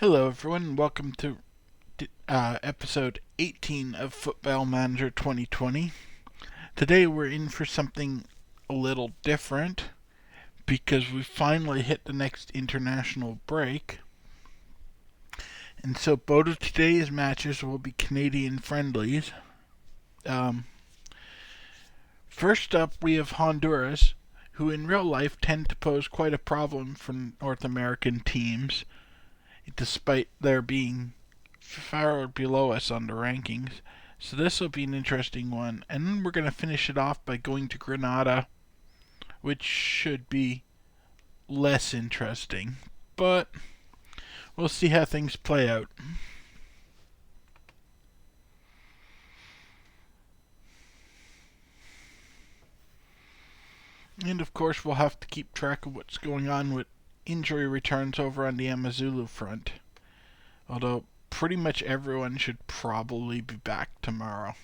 Hello, everyone, and welcome to episode 18 of Football Manager 2020. Today we're in for something a little different because we finally hit the next international break. And so both of today's matches will be Canadian friendlies. Um, First up, we have Honduras, who in real life tend to pose quite a problem for North American teams, despite their being far below us on the rankings. So this will be an interesting one. And then we're going to finish it off by going to Grenada, which should be less interesting. But we'll see how things play out. And of course, we'll have to keep track of what's going on with injury returns over on the Amazulu front. Although pretty much everyone should probably be back tomorrow.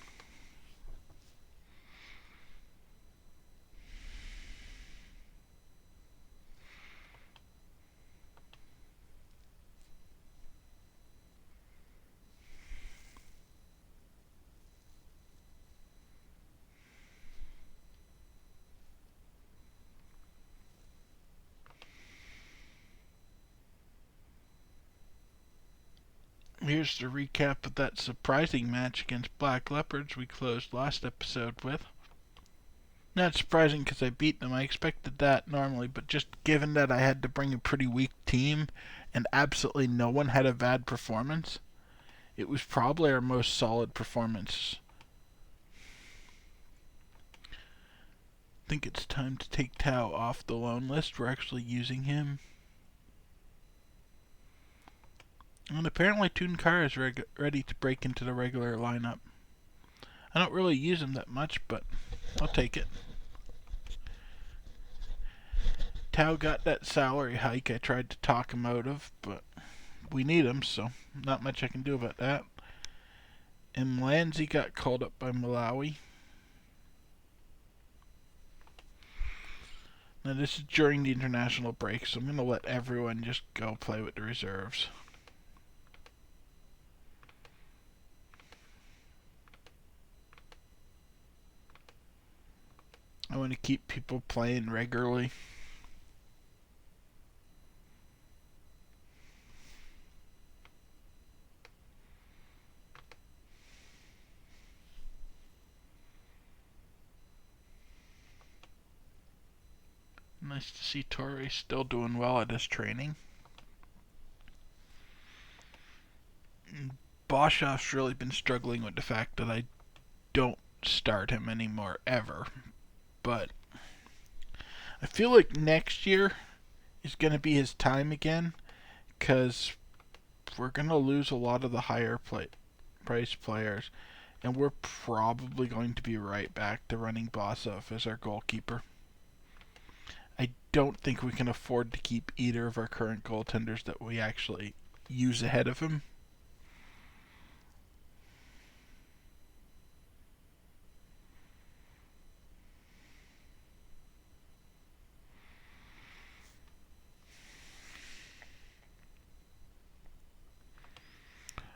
Here's the recap of that surprising match against Black Leopards we closed last episode with. Not surprising because I beat them. I expected that normally, but just given that I had to bring a pretty weak team and absolutely no one had a bad performance, it was probably our most solid performance. I think it's time to take Tao off the loan list. We're actually using him. And apparently Tunkar is ready to break into the regular lineup. I don't really use him that much, but I'll take it. Tao got that salary hike I tried to talk him out of, but we need him, so not much I can do about that. And Mlanzi got called up by Malawi. Now this is during the international break, so I'm going to let everyone just go play with the reserves. I want to keep people playing regularly. Nice to see Torre still doing well at his training. Boshoff's really been struggling with the fact that I don't start him anymore ever. But I feel like next year is going to be his time again, because we're going to lose a lot of the higher price players, and we're probably going to be right back to running Boshoff as our goalkeeper. I don't think we can afford to keep either of our current goaltenders that we actually use ahead of him.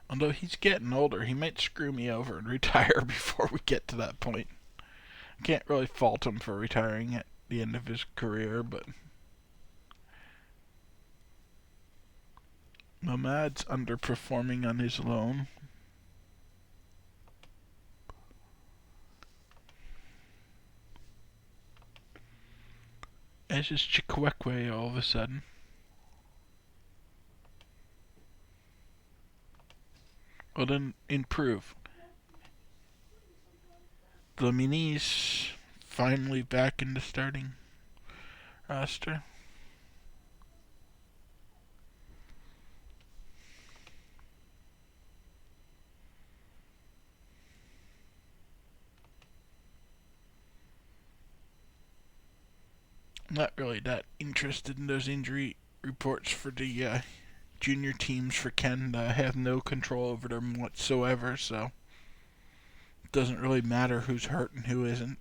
Although he's getting older, he might screw me over and retire before we get to that point. Can't really fault him for retiring at the end of his career, but Mamad's underperforming on his loan. As is Chikwekwe all of a sudden. Well, then improve. Lamini's finally back in the starting roster. Not really that interested in those injury reports for the junior teams for Canada. I have no control over them whatsoever, so it doesn't really matter who's hurt and who isn't.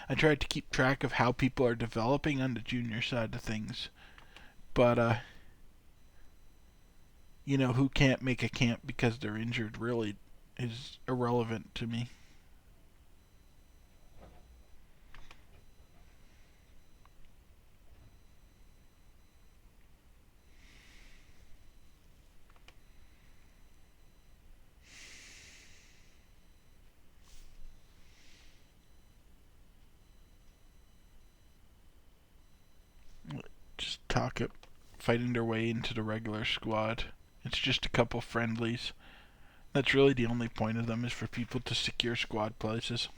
I tried to keep track of how people are developing on the junior side of things, but Who can't make a camp because they're injured really is irrelevant to me. Just talk it, fighting their way into the regular squad. It's just a couple friendlies. That's really the only point of them, is for people to secure squad places.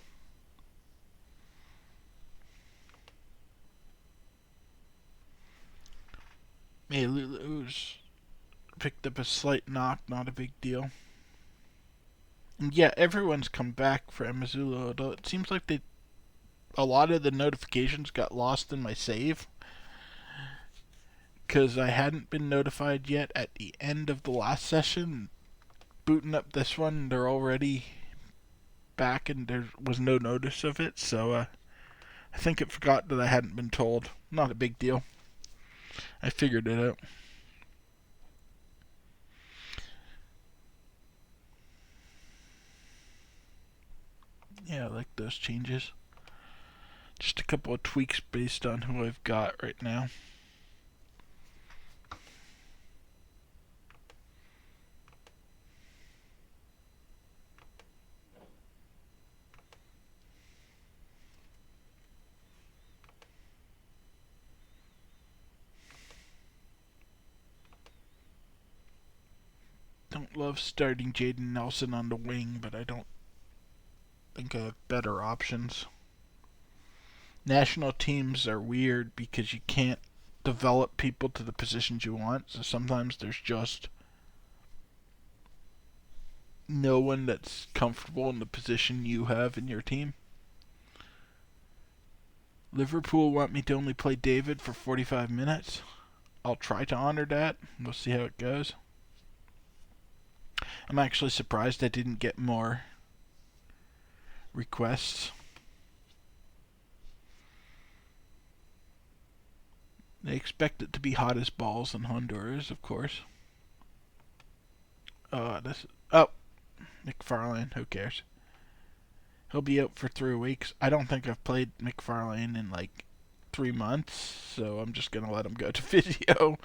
Hey, Lulu's picked up a slight knock, not a big deal. And yeah, everyone's come back for Amazulu, although it seems like a lot of the notifications got lost in my save, because I hadn't been notified yet at the end of the last session. Booting up this one, they're already back and there was no notice of it, so I think it forgot that I hadn't been told. Not a big deal. I figured it out. Yeah, I like those changes. Just a couple of tweaks based on who I've got right now. Don't love starting Jaden Nelson on the wing, but I don't think I have better options. National teams are weird because you can't develop people to the positions you want, so sometimes there's just no one that's comfortable in the position you have in your team. Liverpool want me to only play David for 45 minutes. I'll try to honor that. We'll see how it goes. I'm actually surprised I didn't get more requests. They expect it to be hot as balls in Honduras, of course. McFarlane, who cares? He'll be out for 3 weeks. I don't think I've played McFarlane in like 3 months, so I'm just gonna let him go to physio.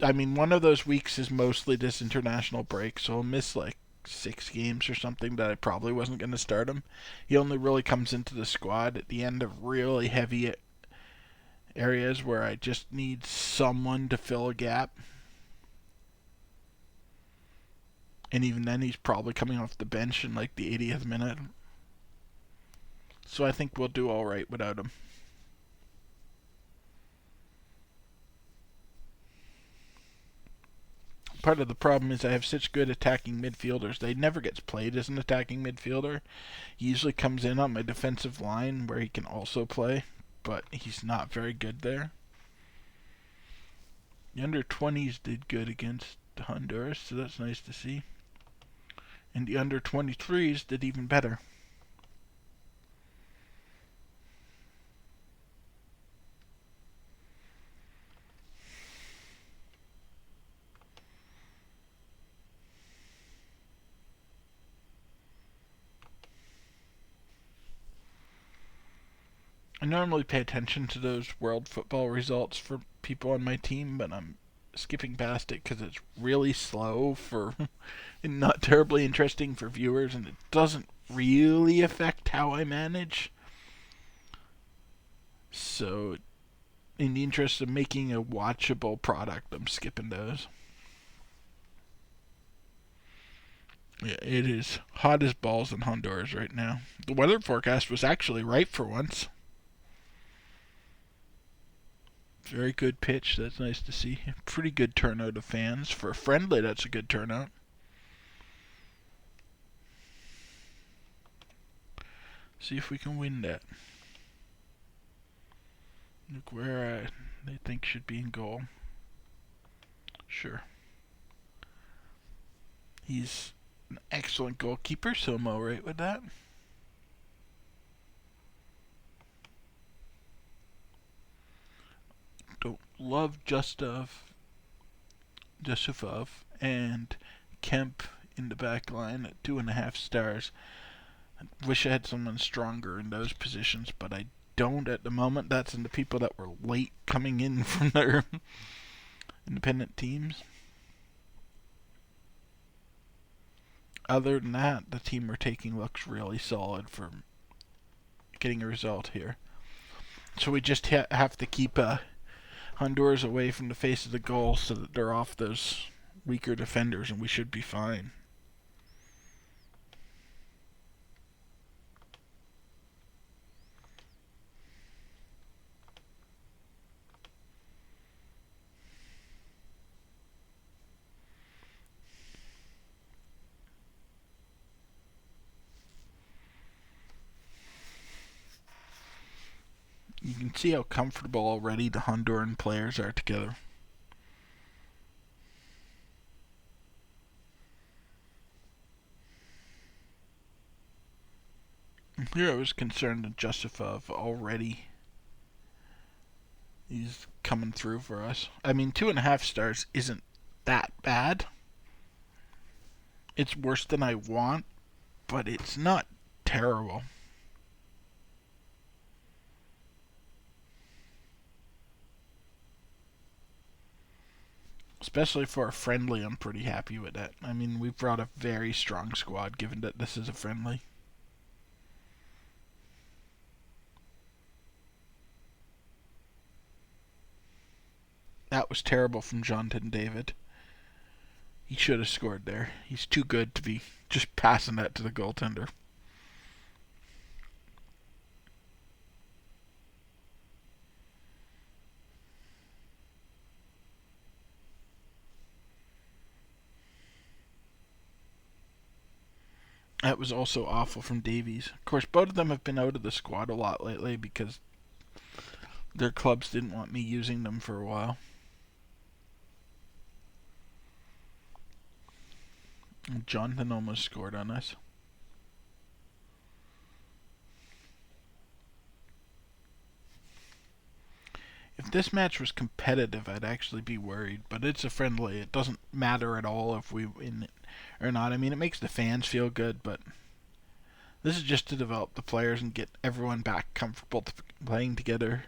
One of those weeks is mostly this international break, so he'll miss like 6 games or something that I probably wasn't going to start him. He only really comes into the squad at the end of really heavy areas where I just need someone to fill a gap. And even then, he's probably coming off the bench in like the 80th minute. So I think we'll do all right without him. Part of the problem is I have such good attacking midfielders. They never gets played as an attacking midfielder. He usually comes in on my defensive line where he can also play, but he's not very good there. The under 20s did good against Honduras, so that's nice to see. And the under 23s did even better. I normally pay attention to those world football results for people on my team, but I'm skipping past it because it's really slow for and not terribly interesting for viewers, and it doesn't really affect how I manage. So, in the interest of making a watchable product, I'm skipping those. Yeah, it is hot as balls in Honduras right now. The weather forecast was actually right for once. Very good pitch. That's nice to see. Pretty good turnout of fans. For a friendly, that's a good turnout. See if we can win that. Look where they think should be in goal. Sure. He's an excellent goalkeeper, so I'm alright with that. Don't love Justov. Yusufov, and Kemp in the back line at 2.5 stars. I wish I had someone stronger in those positions, but I don't at the moment. That's in the people that were late coming in from their independent teams. Other than that, the team we're taking looks really solid for getting a result here. So we just have to keep Honduras away from the face of the goal so that they're off those weaker defenders, and we should be fine. You can see how comfortable already the Honduran players are together. Here I was concerned that Jusufov already he's coming through for us. I mean, 2.5 stars isn't that bad. It's worse than I want, but it's not terrible. Especially for a friendly, I'm pretty happy with that. I mean, we've brought a very strong squad given that this is a friendly. That was terrible from Jonathan David. He should have scored there. He's too good to be just passing that to the goaltender. That was also awful from Davies. Of course, both of them have been out of the squad a lot lately because their clubs didn't want me using them for a while. And Jonathan almost scored on us. If this match was competitive, I'd actually be worried, but it's a friendly. It doesn't matter at all if we win it or not. I mean, it makes the fans feel good, but this is just to develop the players and get everyone back comfortable playing together.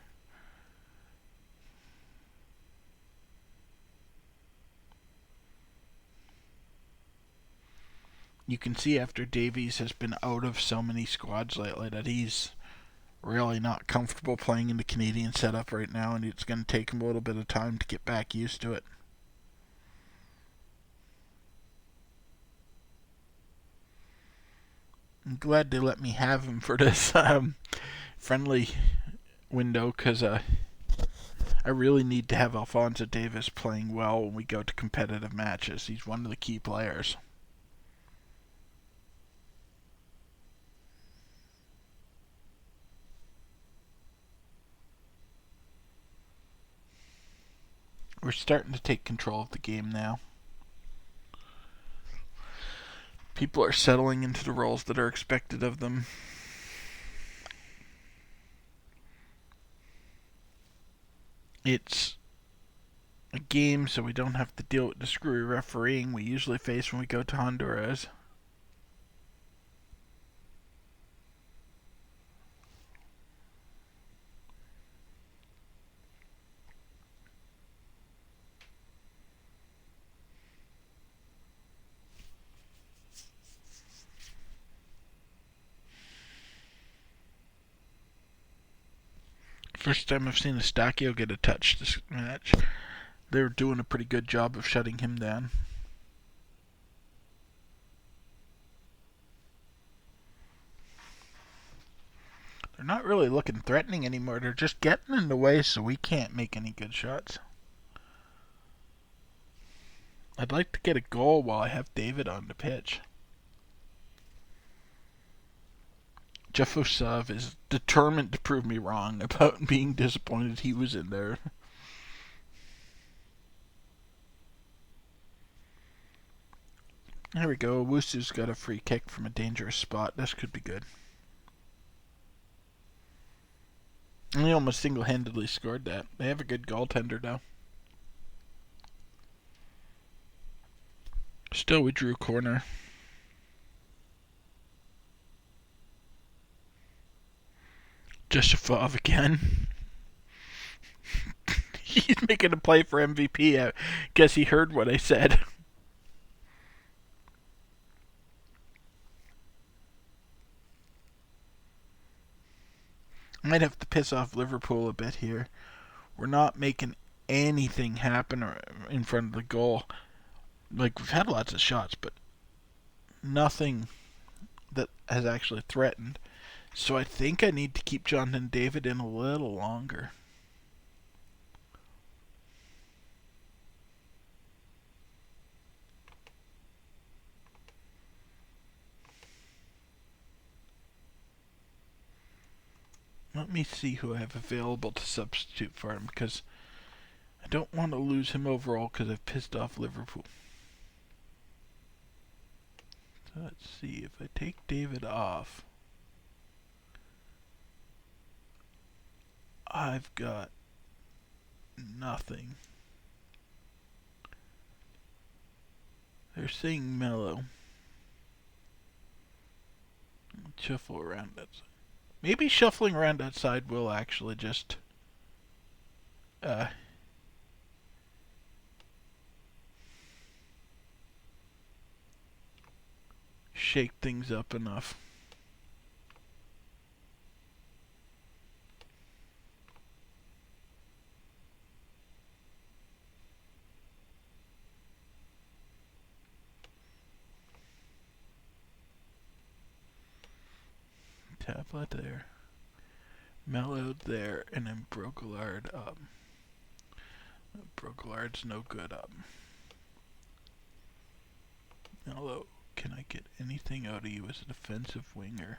You can see after Davies has been out of so many squads lately that he's really not comfortable playing in the Canadian setup right now, and it's going to take him a little bit of time to get back used to it. I'm glad they let me have him for this friendly window because I really need to have Alphonso Davis playing well when we go to competitive matches. He's one of the key players. We're starting to take control of the game now. People are settling into the roles that are expected of them. It's a game, so we don't have to deal with the screwy refereeing we usually face when we go to Honduras. First time I've seen Estacio get a touch this match. They're doing a pretty good job of shutting him down. They're not really looking threatening anymore. They're just getting in the way so we can't make any good shots. I'd like to get a goal while I have David on the pitch. Jeffosov is determined to prove me wrong about being disappointed he was in there. There we go. Wusu's got a free kick from a dangerous spot. This could be good. And he almost single-handedly scored that. They have a good goaltender now. Still, we drew corner. Justifov again. He's making a play for MVP. I guess he heard what I said. I might have to piss off Liverpool a bit here. We're not making anything happen in front of the goal. Like, we've had lots of shots, but nothing that has actually threatened. So I think I need to keep Jonathan David in a little longer. Let me see who I have available to substitute for him, because I don't want to lose him overall because I've pissed off Liverpool. So let's see, if I take David off, I've got nothing. They're saying mellow. Shuffle around that side. Maybe shuffling around that side will actually just shake things up enough. Tablet there. Mellowed there, and then Brocklard up. Brocklard's no good up. Mellow, can I get anything out of you as a defensive winger?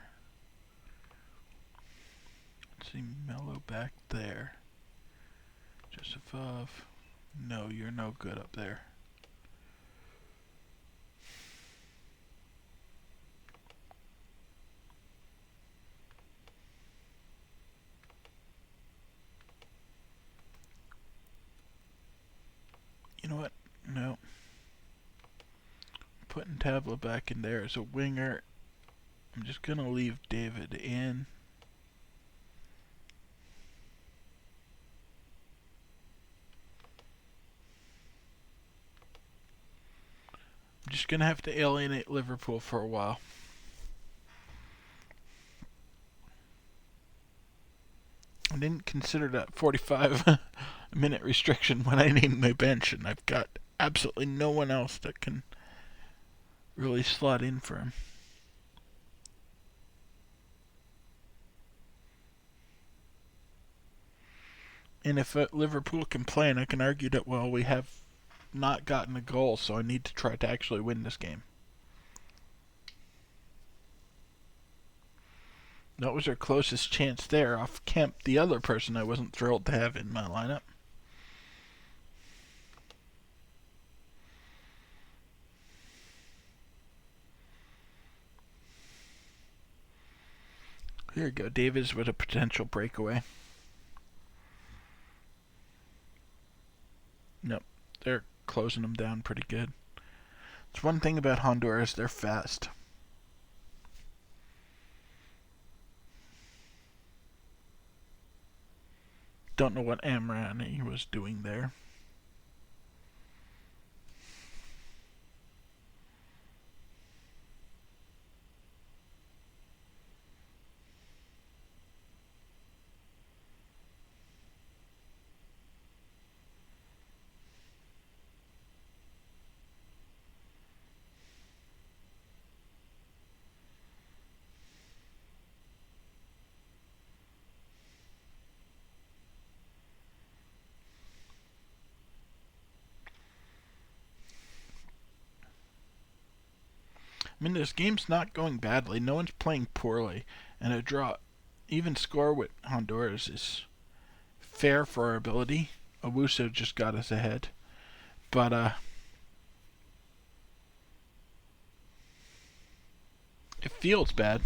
Let's see, Mellow back there. Josefov, no, you're no good up there. You know what? No. Putting Tabla back in there as a winger. I'm just going to leave David in. I'm just going to have to alienate Liverpool for a while. I didn't consider that 45-minute restriction when I named my bench, and I've got absolutely no one else that can really slot in for him. And if Liverpool can play, and I can argue that, well, we have not gotten a goal, so I need to try to actually win this game. That was our closest chance there off Kemp, the other person I wasn't thrilled to have in my lineup. Here we go. Davis with a potential breakaway. Nope. They're closing them down pretty good. It's one thing about Honduras, they're fast. Don't know what Amrani was doing there. I mean, this game's not going badly. No one's playing poorly. And a draw, even score with Honduras, is fair for our ability. Owusu just got us ahead. But, it feels bad.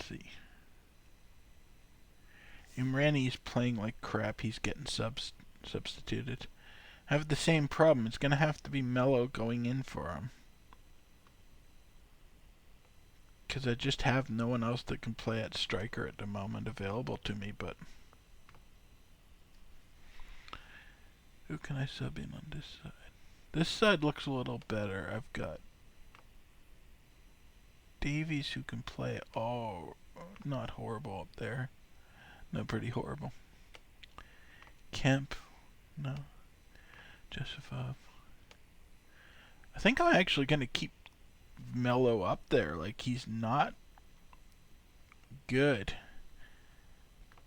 see. Imrani's playing like crap. He's getting substituted. I have the same problem. It's going to have to be Mello going in for him. Because I just have no one else that can play at striker at the moment available to me, but... Who can I sub in on this side? This side looks a little better. I've got Davies who can play. Oh, not horrible up there. No, pretty horrible. Kemp. No. Joseph. I think I'm actually going to keep Mello up there. Like, he's not good.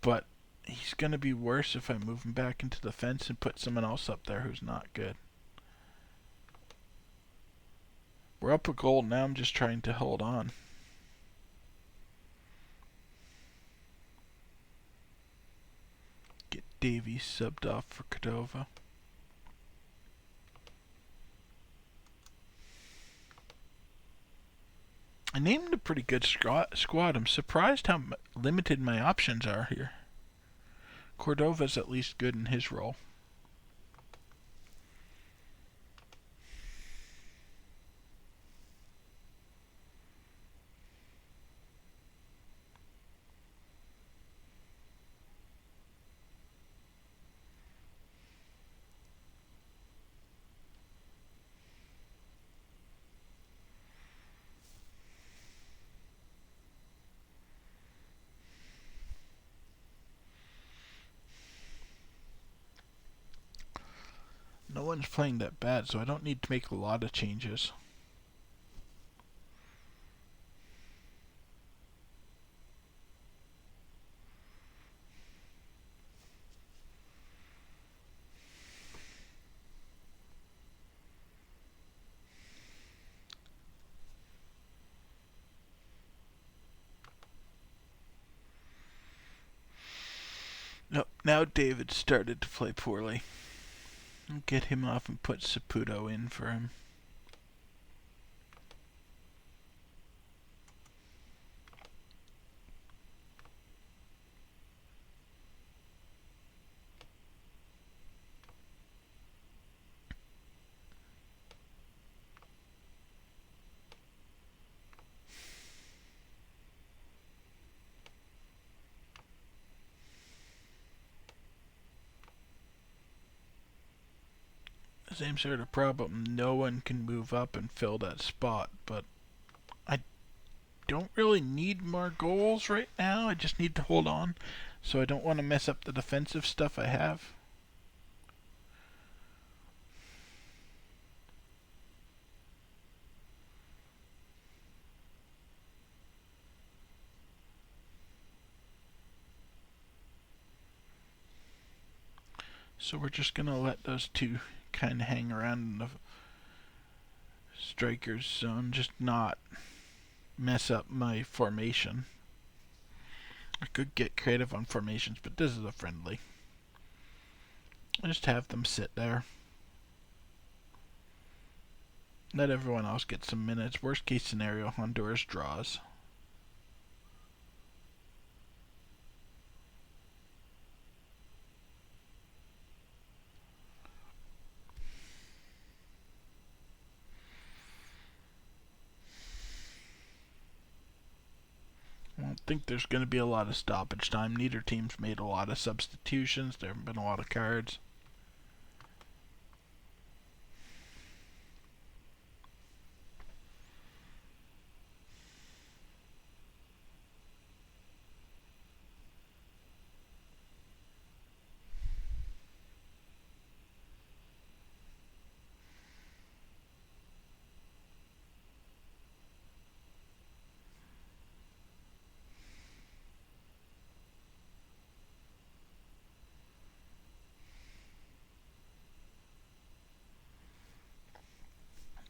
But he's going to be worse if I move him back into the fence and put someone else up there who's not good. We're up a goal now. I'm just trying to hold on. Get Davies subbed off for Cordova. I named a pretty good squad. I'm surprised how limited my options are here. Cordova's at least good in his role. No one's playing that bad, so I don't need to make a lot of changes. Nope, now David started to play poorly. I'll get him off and put Saputo in for him. Same sort of problem. No one can move up and fill that spot, but I don't really need more goals right now. I just need to hold on, so I don't want to mess up the defensive stuff I have. So we're just going to let those two kind of hang around in the striker's zone, just not mess up my formation. I could get creative on formations, but this is a friendly. I just have them sit there. Let everyone else get some minutes. Worst case scenario, Honduras draws. I don't think there's going to be a lot of stoppage time. Neither team's made a lot of substitutions. There haven't been a lot of cards.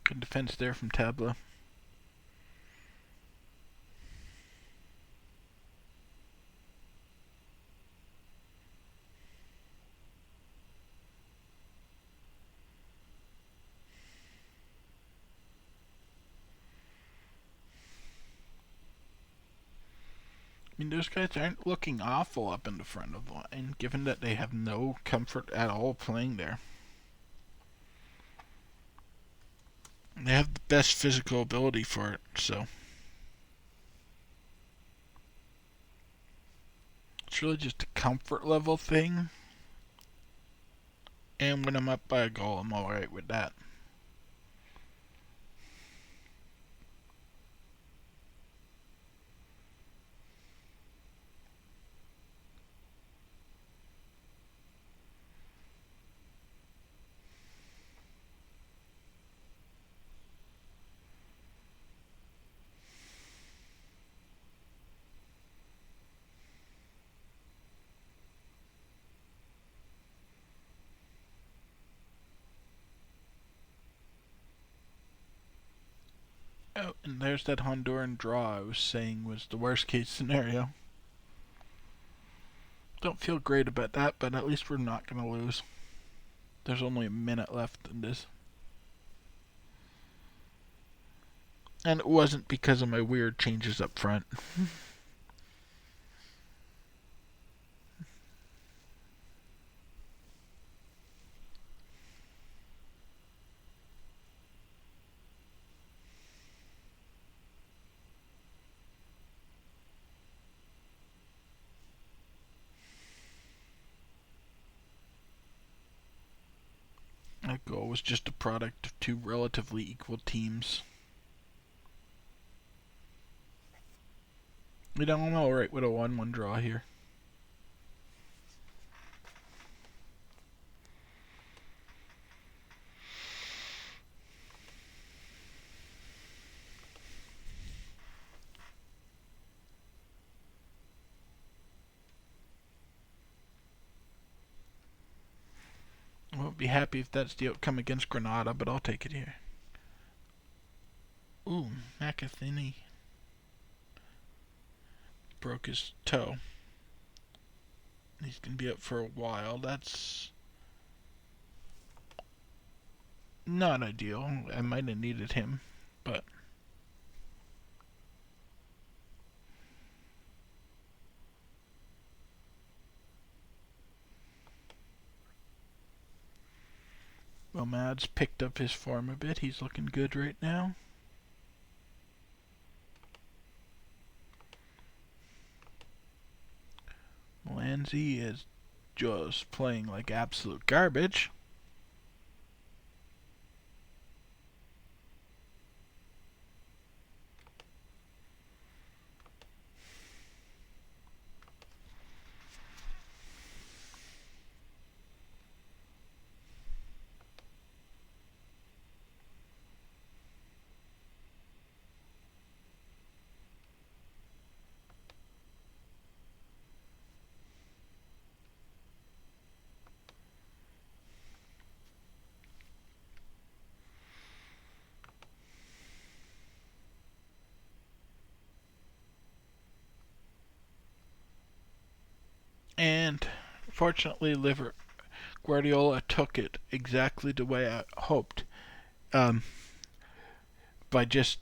Good defense there from Tabla. I mean, those guys aren't looking awful up in the front of the line, given that they have no comfort at all playing there. They have the best physical ability for it, so it's really just a comfort level thing. And when I'm up by a goal, I'm alright with that. Oh, and there's that Honduran draw I was saying was the worst case scenario. Don't feel great about that, but at least we're not going to lose. There's only a minute left in this. And it wasn't because of my weird changes up front. That goal was just a product of two relatively equal teams. You know, I'm alright with a 1-1 draw here. I won't be happy if that's the outcome against Granada, but I'll take it here. Ooh, McAtheny broke his toe. He's going to be out for a while. That's not ideal. I might have needed him, but well, Mad's picked up his form a bit. He's looking good right now. Melanzi is just playing like absolute garbage. And fortunately, Guardiola took it exactly the way I hoped, by just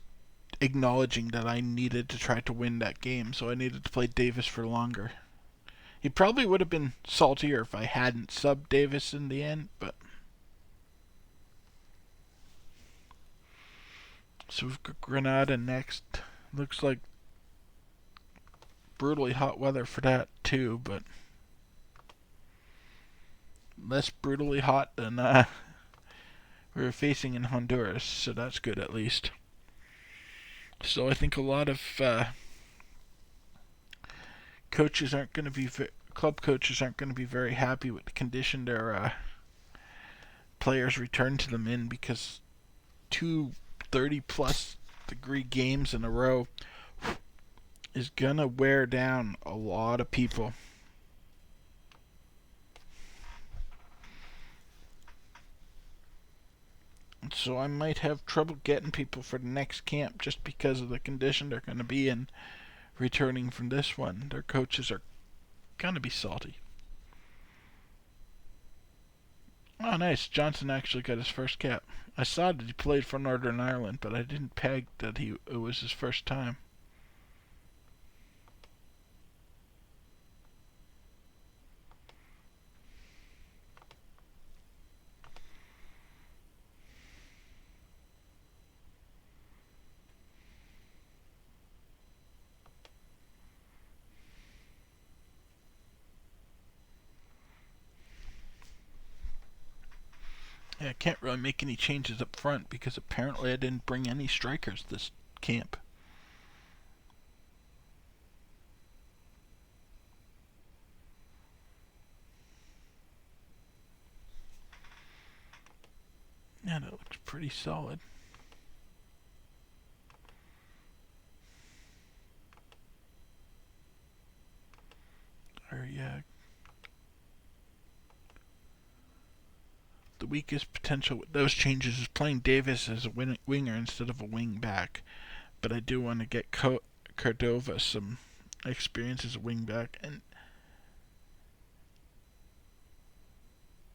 acknowledging that I needed to try to win that game, so I needed to play Davis for longer. He probably would have been saltier if I hadn't subbed Davis in the end, but so we've got Granada next. Looks like brutally hot weather for that too, but less brutally hot than we were facing in Honduras, so that's good at least. So I think a lot of coaches aren't going to be club coaches aren't going to be very happy with the condition their players return to them in, because 2 30+ degree games in a row is gonna wear down a lot of people. So I might have trouble getting people for the next camp just because of the condition they're going to be in returning from this one. Their coaches are going to be salty. Oh, nice. Johnson actually got his first cap. I saw that he played for Northern Ireland, but I didn't peg that it was his first time. Yeah, I can't really make any changes up front because apparently I didn't bring any strikers this camp. Yeah, that looks pretty solid. Or yeah, the weakest potential with those changes is playing Davis as a winger instead of a wing back. But I do want to get Cordova some experience as a wing back, and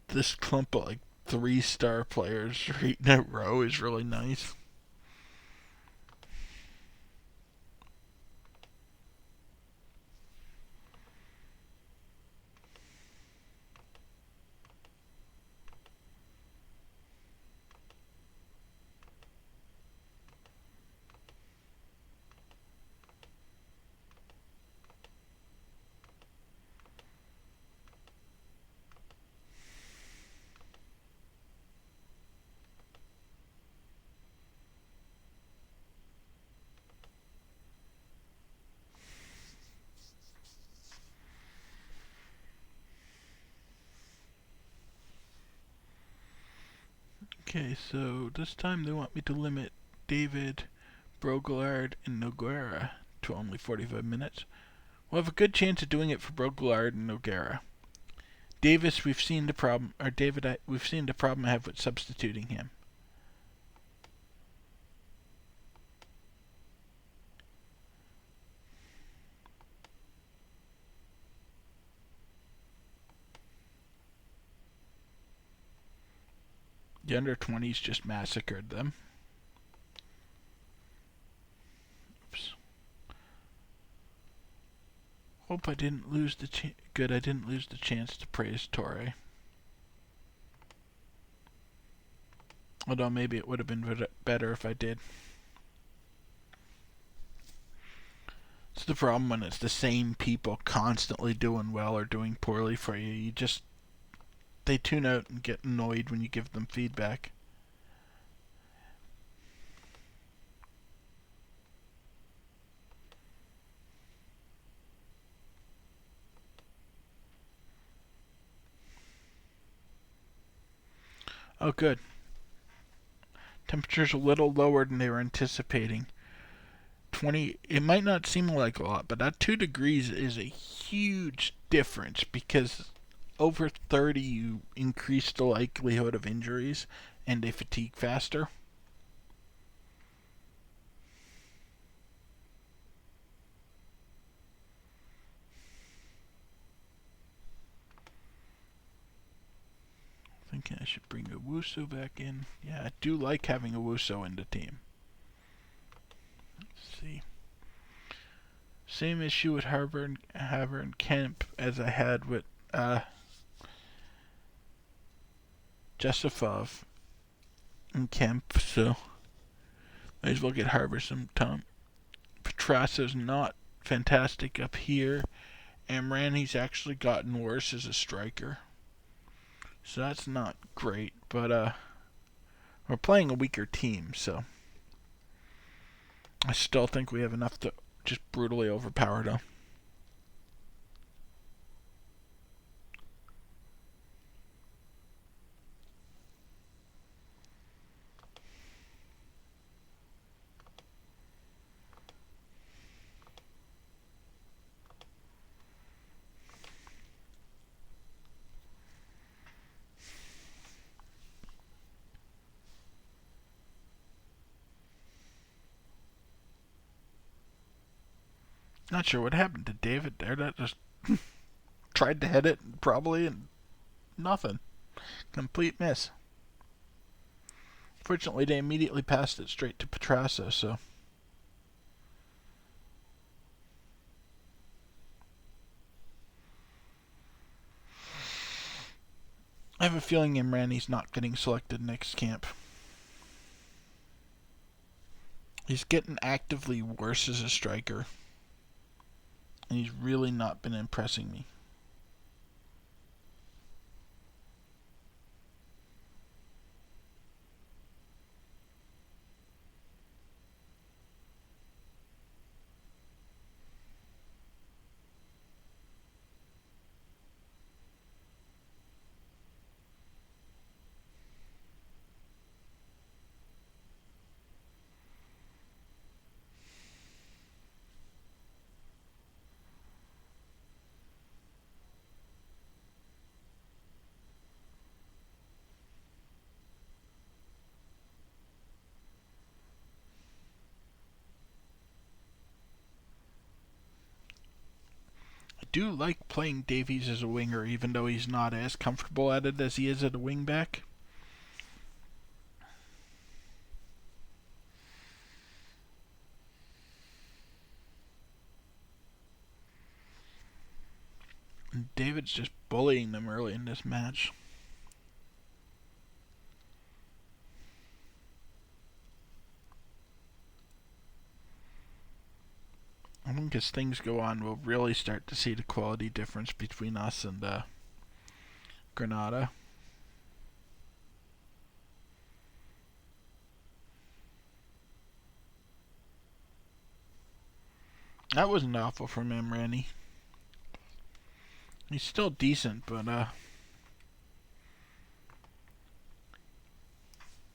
this clump of like 3-star players right in a row is really nice. Okay, so this time they want me to limit David, Brogard, and Noguera to only 45 minutes. We'll have a good chance of doing it for Brogard and Noguera. Davis, we've seen the problem, or David, we've seen the problem I have with substituting him. The under 20s just massacred them. Oops. Hope I didn't lose the good. I didn't lose the chance to praise Torre. Although maybe it would have been better if I did. It's the problem when it's the same people constantly doing well or doing poorly for you. They tune out and get annoyed when you give them feedback. Oh, good. Temperature's a little lower than they were anticipating. 20, it might not seem like a lot, but that 2 degrees is a huge difference because over 30 you increase the likelihood of injuries and they fatigue faster. Thinking I should bring Owusu back in. Yeah, I do like having Owusu in the team. Let's see. Same issue with Harbour and Kemp as I had with Jesifov and Kemp, so might as well get Harbour some time. Petrasso's not fantastic up here. Amrani's actually gotten worse as a striker. So that's not great, but we're playing a weaker team, so I still think we have enough to just brutally overpower them. Not sure what happened to David there. That just tried to hit it probably and nothing. Complete miss. Fortunately, they immediately passed it straight to Petrasso, so I have a feeling Imrani's not getting selected next camp. He's getting actively worse as a striker, and he's really not been impressing me. do like playing Davies as a winger, even though he's not as comfortable at it as he is at a wingback. And David's just bullying them early in this match. I think as things go on, we'll really start to see the quality difference between us and Granada. That wasn't awful from Amrani. He's still decent, but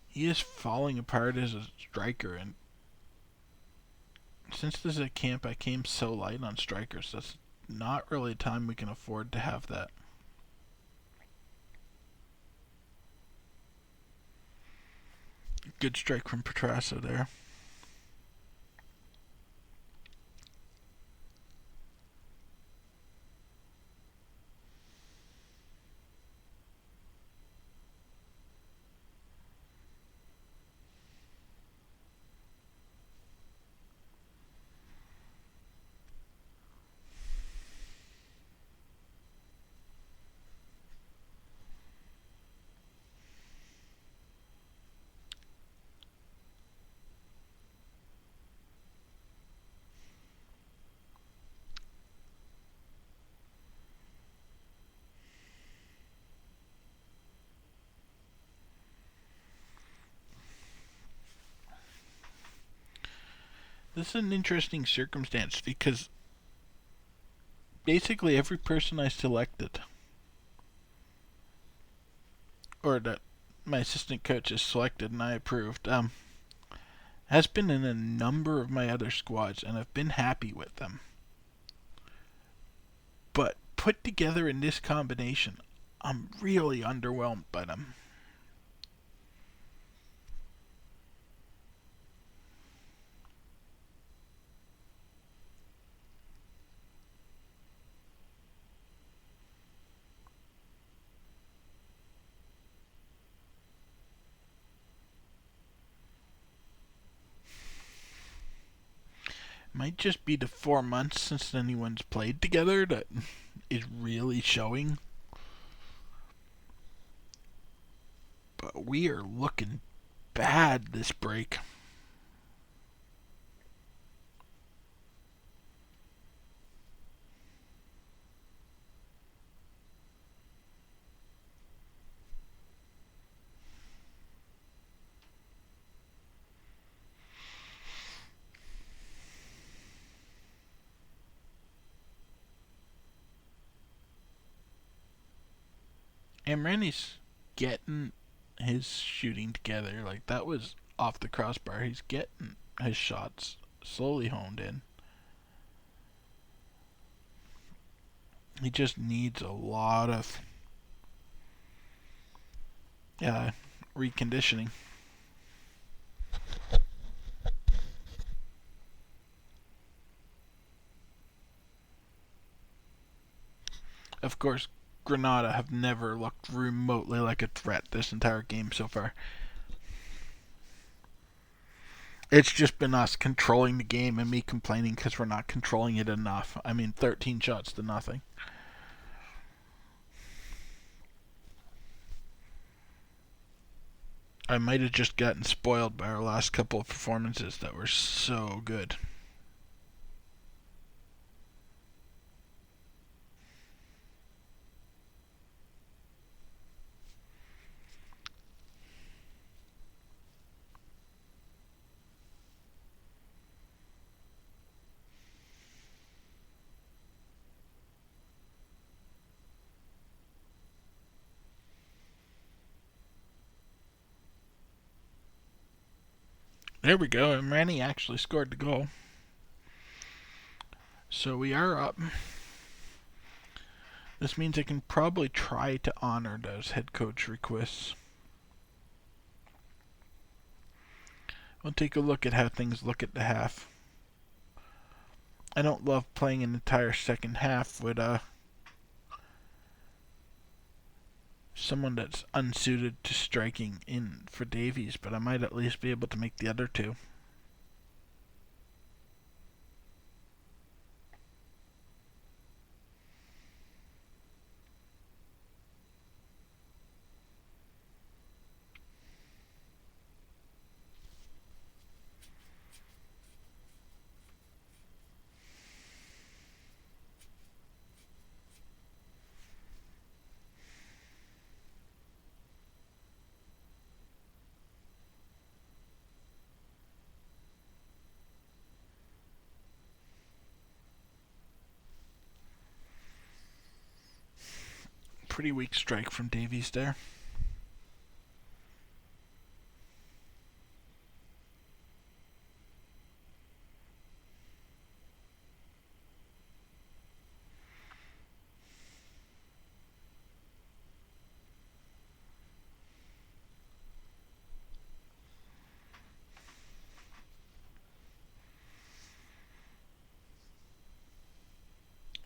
he is falling apart as a striker, and since this is a camp, I came so light on strikers. That's not really a time we can afford to have that. Good strike from Petrasso there. This is an interesting circumstance because basically every person I selected, or that my assistant coach has selected and I approved, has been in a number of my other squads, and I've been happy with them. But put together in this combination, I'm really underwhelmed by them. Might just be the 4 months since anyone's played together that is really showing. But we are looking bad this break. Amrani's getting his shooting together. Like, that was off the crossbar. He's getting his shots slowly honed in. He just needs a lot of reconditioning. Of course, Granada have never looked remotely like a threat this entire game so far. It's just been us controlling the game and me complaining because we're not controlling it enough. I mean, 13 shots to nothing. I might have just gotten spoiled by our last couple of performances that were so good. There we go, and Ranny actually scored the goal. So we are up. This means I can probably try to honor those head coach requests. We'll take a look at how things look at the half. I don't love playing an entire second half with someone that's unsuited to striking in for Davies, but I might at least be able to make the other two. Pretty weak strike from Davies there.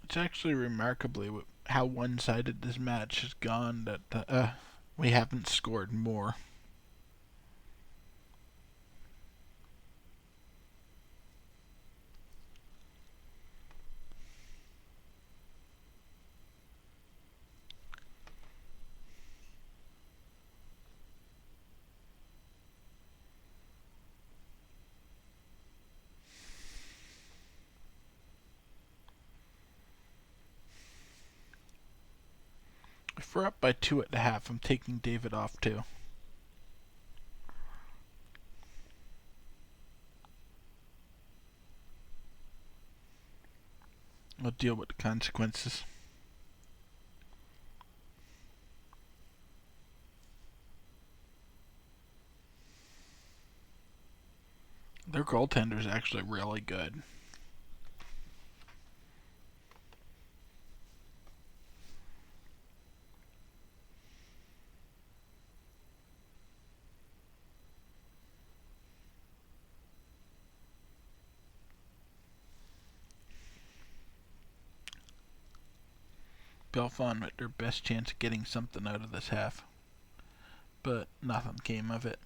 It's actually remarkably how one-sided this match has gone that we haven't scored more. If we're up by 2 at the half, I'm taking David off too. I'll deal with the consequences. Their goaltender is actually really good. Belfont with their best chance of getting something out of this half, but nothing came of it.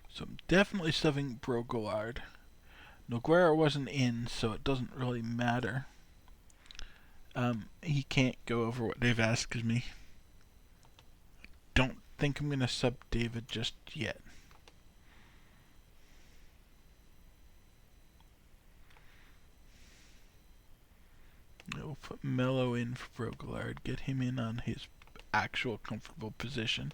So I'm definitely subbing Brogolard. Noguera wasn't in, so it doesn't really matter. He can't go over what they've asked of me. Don't think I'm going to sub David just yet. We'll put Mello in for Brogolard, get him in on his actual comfortable position.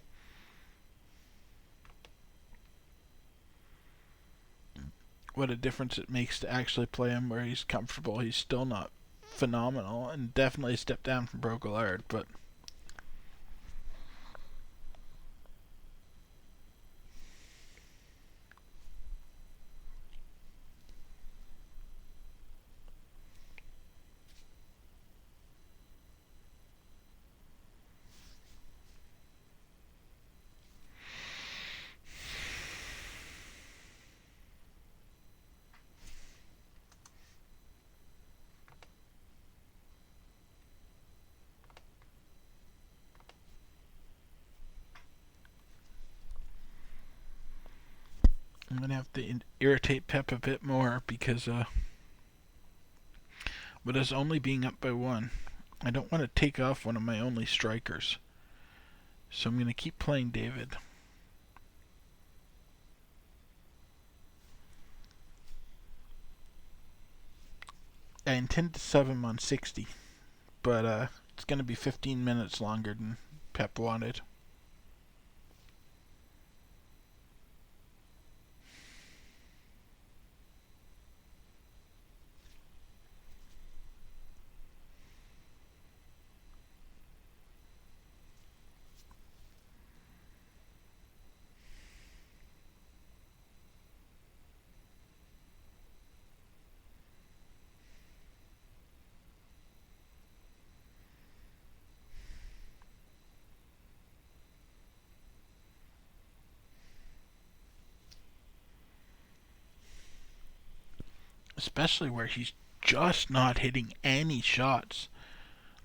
What a difference it makes to actually play him where he's comfortable. He's still not phenomenal, and definitely a step down from Brogolard, but I'm going to have to irritate Pep a bit more because with us only being up by 1, I don't want to take off one of my only strikers. So I'm going to keep playing David. I intend to sub him on 60, but it's going to be 15 minutes longer than Pep wanted. especially where he's just not hitting any shots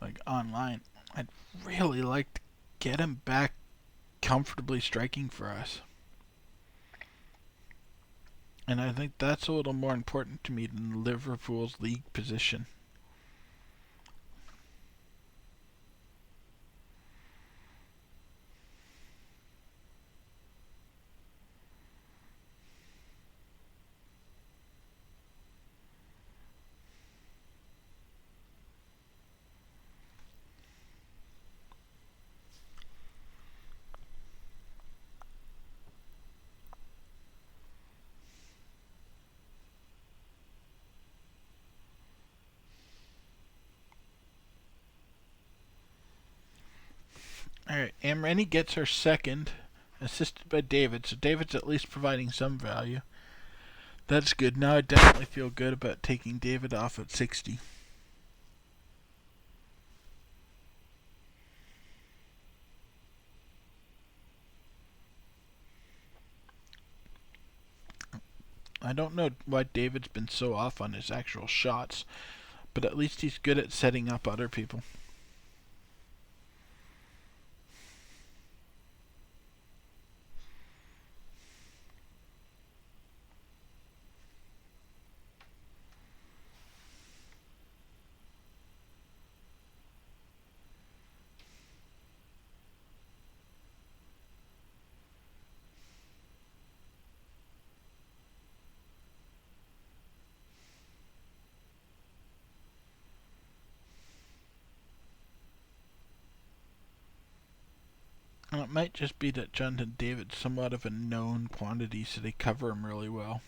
like online. I'd really like to get him back comfortably striking for us. And I think that's a little more important to me than Liverpool's league position. Alright, Amrani gets her second, assisted by David, so David's at least providing some value. That's good. Now I definitely feel good about taking David off at 60. I don't know why David's been so off on his actual shots, but at least he's good at setting up other people. And it might just be that Jonathan David's somewhat of a known quantity, so they cover him really well.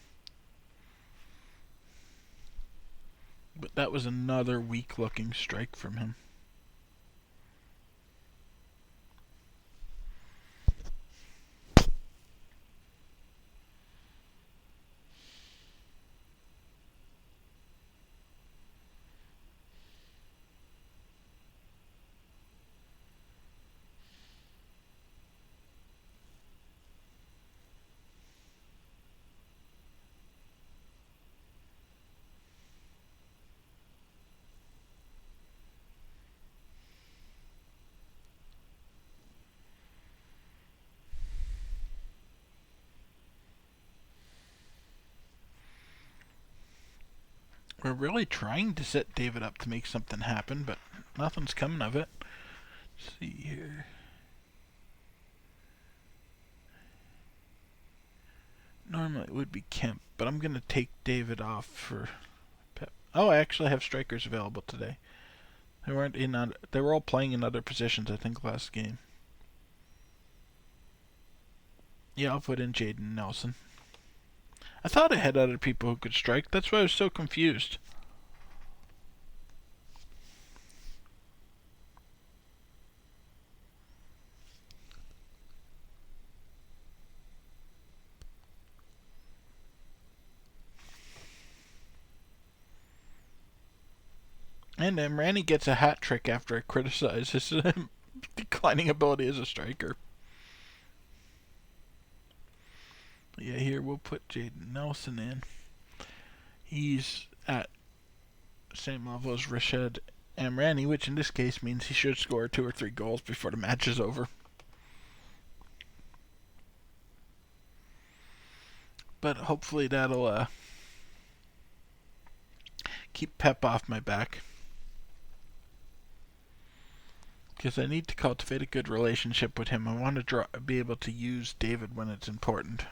But that was another weak looking strike from him. We're really trying to set David up to make something happen, but nothing's coming of it. Let's see here. Normally it would be Kemp, but I'm going to take David off for Pep. Oh, I actually have strikers available today. They weren't in. They were all playing in other positions, I think, last game. Yeah, I'll put in Jaden Nelson. I thought I had other people who could strike. That's why I was so confused. And Randy gets a hat trick after I criticize his declining ability as a striker. But yeah, here we'll put Jaden Nelson in. He's at the same level as Rashad Amrani, which in this case means he should score 2 or 3 goals before the match is over. But hopefully that'll keep Pep off my back. Because I need to cultivate a good relationship with him. I want to be able to use David when it's important.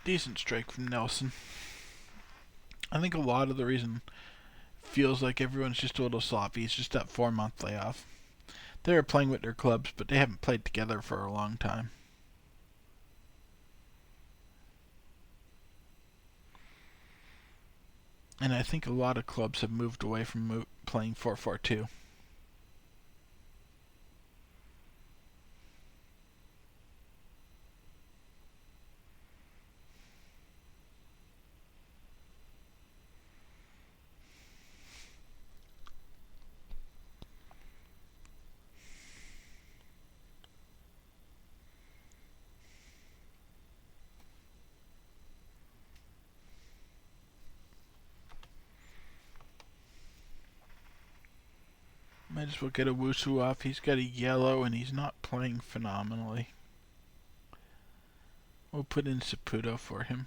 Decent strike from Nelson. I think a lot of the reason feels like everyone's just a little sloppy is just that 4 month layoff. They're playing with their clubs, but they haven't played together for a long time. And I think a lot of clubs have moved away from playing 4-4-2. Might as well get a Wusu off. He's got a yellow and he's not playing phenomenally. We'll put in Saputo for him.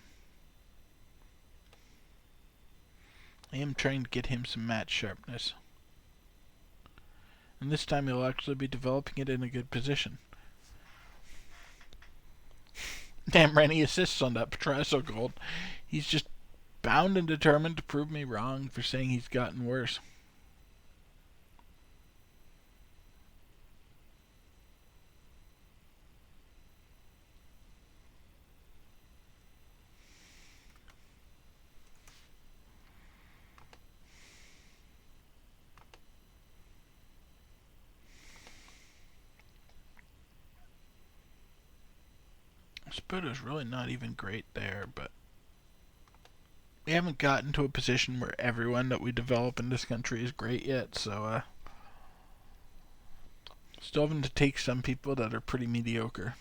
I am trying to get him some match sharpness. And this time he'll actually be developing it in a good position. Damn, Rennie assists on that Petrasso goal. He's just bound and determined to prove me wrong for saying he's gotten worse. Saputo's really not even great there, but we haven't gotten to a position where everyone that we develop in this country is great yet, so still having to take some people that are pretty mediocre.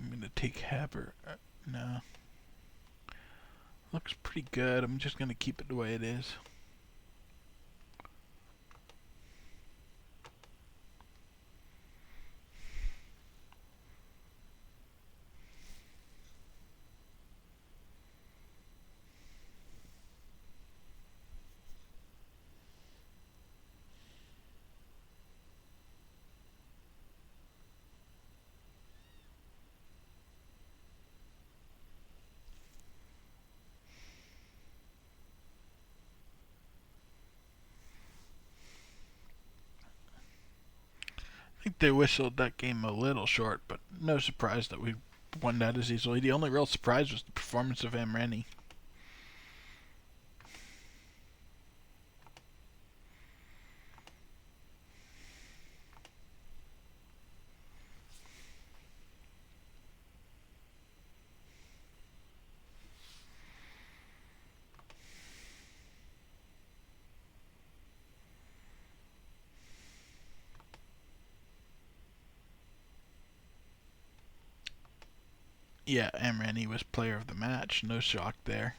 I'm going to take Haber. No. Looks pretty good. I'm just going to keep it the way it is. I think they whistled that game a little short, but no surprise that we won that as easily. The only real surprise was the performance of Amrani. Yeah, Amrani was player of the match. No shock there.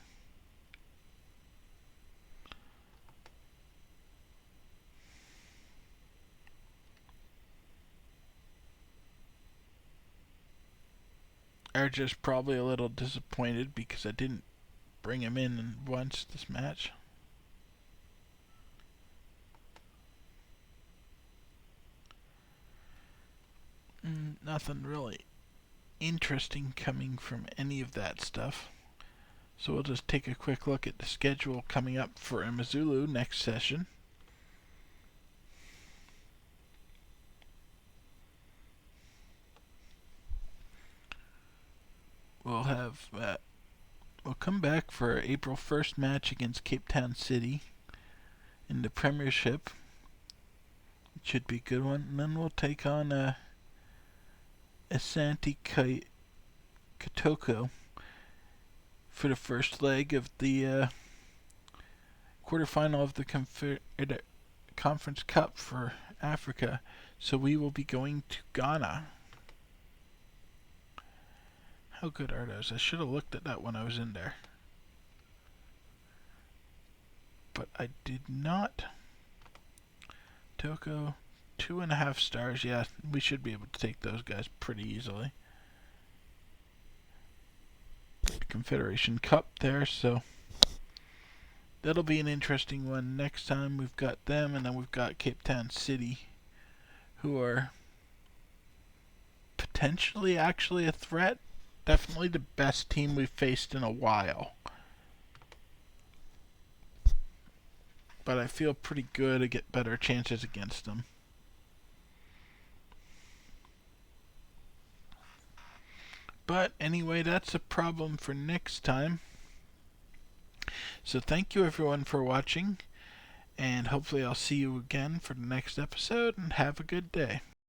Are just probably a little disappointed because I didn't bring him in once this match. Nothing really interesting coming from any of that stuff. So we'll just take a quick look at the schedule coming up for Amazulu next session. We'll have we'll come back for our April 1st match against Cape Town City in the Premiership. It should be a good one. And then we'll take on Asante Kotoko for the first leg of the quarterfinal of the Conference Cup for Africa. So we will be going to Ghana. How good are those? I should have looked at that when I was in there. But I did not. Toko, 2.5 stars. Yeah, we should be able to take those guys pretty easily. Confederation Cup there, so that'll be an interesting one. Next time we've got them, and then we've got Cape Town City, who are potentially actually a threat. Definitely the best team we've faced in a while. But I feel pretty good to get better chances against them. But anyway, that's a problem for next time. So thank you everyone for watching, and hopefully I'll see you again for the next episode, and have a good day.